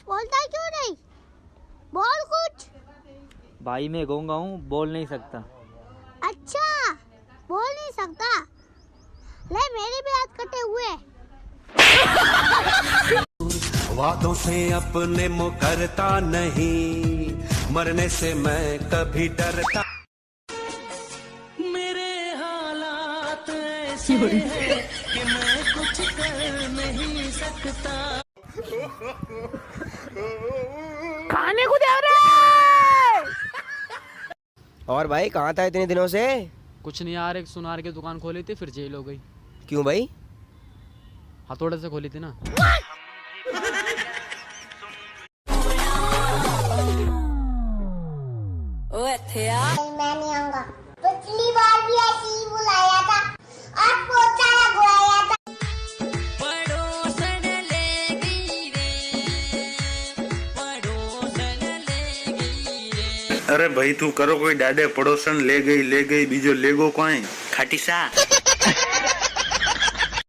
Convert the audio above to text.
बोलता क्यों नहीं? बोल कुछ। भाई मैं गूंगा हूँ, बोल नहीं सकता। अच्छा, बोल नहीं सकता। ले मेरे भी हाथ कटे हुए। वादों से अपने मुकरता नहीं, मरने से मैं कभी डरता। मेरे हालात ऐसे हैं कि मैं कुछ कर नहीं सकता। खाने को दे रहे। और भाई कहाँ था इतने दिनों से? कुछ नहीं यार, एक सुनार की दुकान खोली थी, फिर जेल हो गई। क्यों भाई? हथौड़े से खोली थी ना। मैं नहीं आऊंगा। पिछली बार भी ऐसे ही बुलाया था और पोचा लगवाया था। अरे भाई तू करो कोई डाडे पड़ोसन ले गई बीजो लेगो कोई खाटी सा।